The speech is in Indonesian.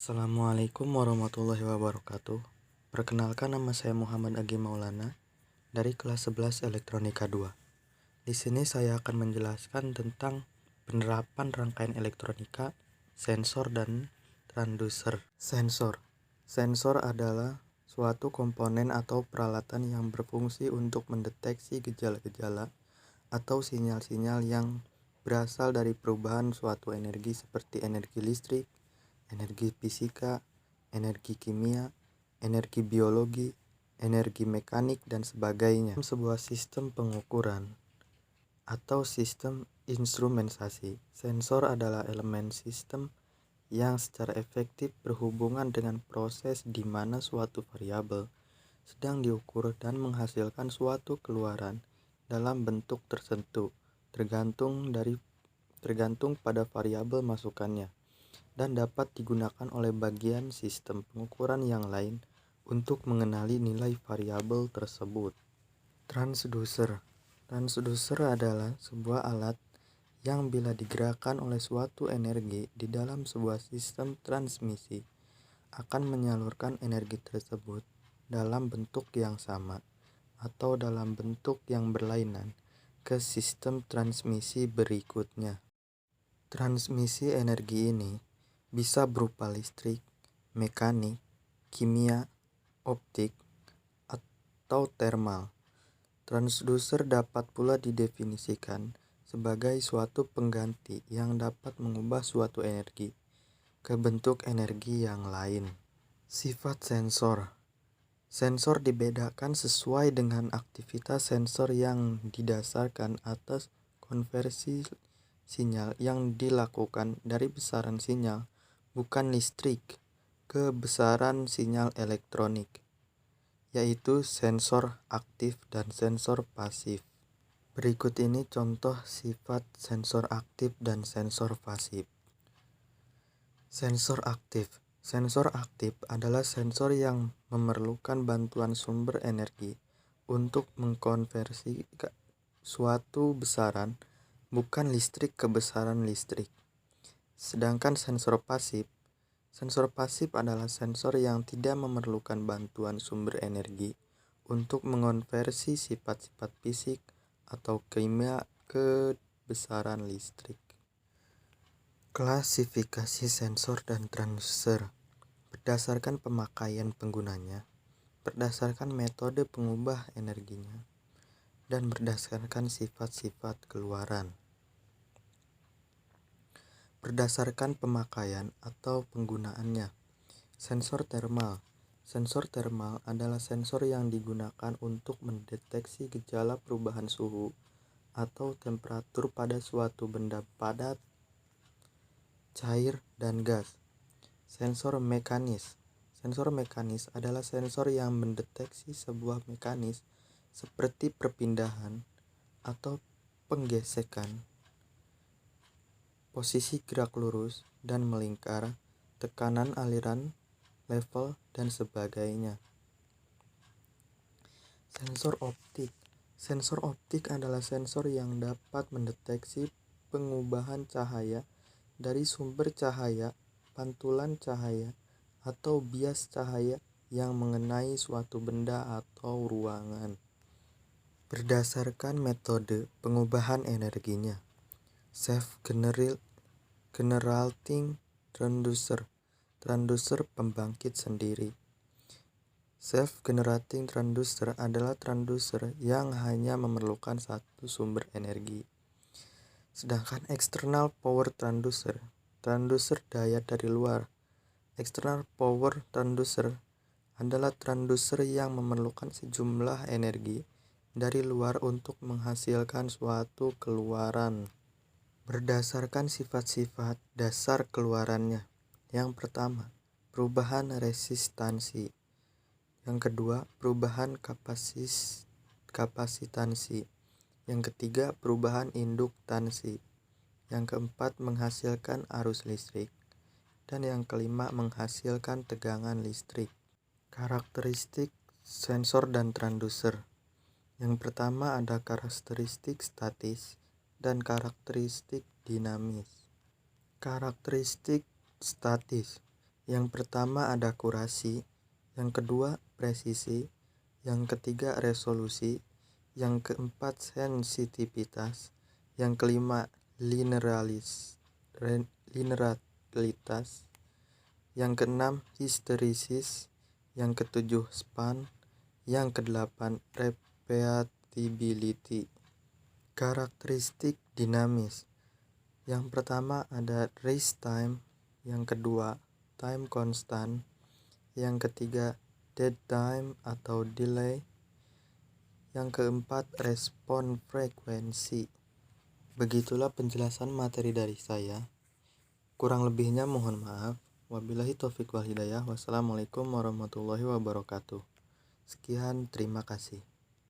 Assalamualaikum warahmatullahi wabarakatuh. Perkenalkan, nama saya Muhammad Agi Maulana dari kelas 11 Elektronika 2. Di sini saya akan menjelaskan tentang penerapan rangkaian elektronika, sensor dan transducer. Sensor adalah suatu komponen atau peralatan yang berfungsi untuk mendeteksi gejala-gejala atau sinyal-sinyal yang berasal dari perubahan suatu energi seperti energi listrik, energi fisika, energi kimia, energi biologi, energi mekanik, dan sebagainya. Sebuah sistem pengukuran atau sistem instrumentasi. Sensor adalah elemen sistem yang secara efektif berhubungan dengan proses di mana suatu variabel sedang diukur dan menghasilkan suatu keluaran dalam bentuk tertentu, tergantung pada variabel masukannya, dan dapat digunakan oleh bagian sistem pengukuran yang lain untuk mengenali nilai variabel tersebut. Transducer adalah sebuah alat yang bila digerakkan oleh suatu energi di dalam sebuah sistem transmisi akan menyalurkan energi tersebut dalam bentuk yang sama atau dalam bentuk yang berlainan ke sistem transmisi berikutnya. Transmisi energi ini bisa berupa listrik, mekanik, kimia, optik, atau thermal. Transducer dapat pula didefinisikan sebagai suatu pengganti yang dapat mengubah suatu energi ke bentuk energi yang lain. Sifat sensor. Sensor dibedakan sesuai dengan aktivitas sensor yang didasarkan atas konversi sinyal yang dilakukan dari besaran sinyal bukan listrik ke besaran sinyal elektronik, yaitu sensor aktif dan sensor pasif. Berikut ini contoh sifat sensor aktif dan sensor pasif. Sensor aktif. Sensor aktif adalah sensor yang memerlukan bantuan sumber energi untuk mengkonversi suatu besaran bukan listrik ke besaran listrik. Sedangkan sensor pasif adalah sensor yang tidak memerlukan bantuan sumber energi untuk mengonversi sifat-sifat fisik atau kimia ke besaran listrik. Klasifikasi sensor dan transducer berdasarkan pemakaian penggunanya, berdasarkan metode pengubah energinya, dan berdasarkan sifat-sifat keluaran. Berdasarkan pemakaian atau penggunaannya. Sensor termal. Sensor termal adalah sensor yang digunakan untuk mendeteksi gejala perubahan suhu atau temperatur pada suatu benda padat, cair, dan gas. Sensor mekanis. Sensor mekanis adalah sensor yang mendeteksi sebuah mekanis seperti perpindahan atau penggesekan, posisi gerak lurus dan melingkar, tekanan aliran, level, dan sebagainya. Sensor optik. Sensor optik adalah sensor yang dapat mendeteksi pengubahan cahaya dari sumber cahaya, pantulan cahaya, atau bias cahaya yang mengenai suatu benda atau ruangan. Berdasarkan metode pengubahan energinya. Self-generating transducer. Transducer pembangkit sendiri. Self-generating transducer adalah transducer yang hanya memerlukan satu sumber energi. Sedangkan external power transducer, transducer daya dari luar. External power transducer adalah transducer yang memerlukan sejumlah energi dari luar untuk menghasilkan suatu keluaran. Berdasarkan sifat-sifat dasar keluarannya. Yang pertama, perubahan resistansi. Yang kedua, perubahan kapasitansi. Yang ketiga, perubahan induktansi. Yang keempat, menghasilkan arus listrik. Dan yang kelima, menghasilkan tegangan listrik. Karakteristik sensor dan transducer. Yang pertama ada karakteristik statis dan karakteristik dinamis. Karakteristik statis Yang pertama ada akurasi, yang kedua presisi, yang ketiga resolusi, yang keempat sensitivitas, yang kelima linearitas, yang keenam histerisis, yang ketujuh span, yang kedelapan repeatability. Karakteristik dinamis. Yang pertama ada race time, yang kedua time constant, yang ketiga dead time atau delay, yang keempat respon frekuensi. Begitulah penjelasan materi dari saya. Kurang lebihnya mohon maaf. Wabillahi taufiq wal hidayah. Wassalamualaikum warahmatullahi wabarakatuh. Sekian, terima kasih.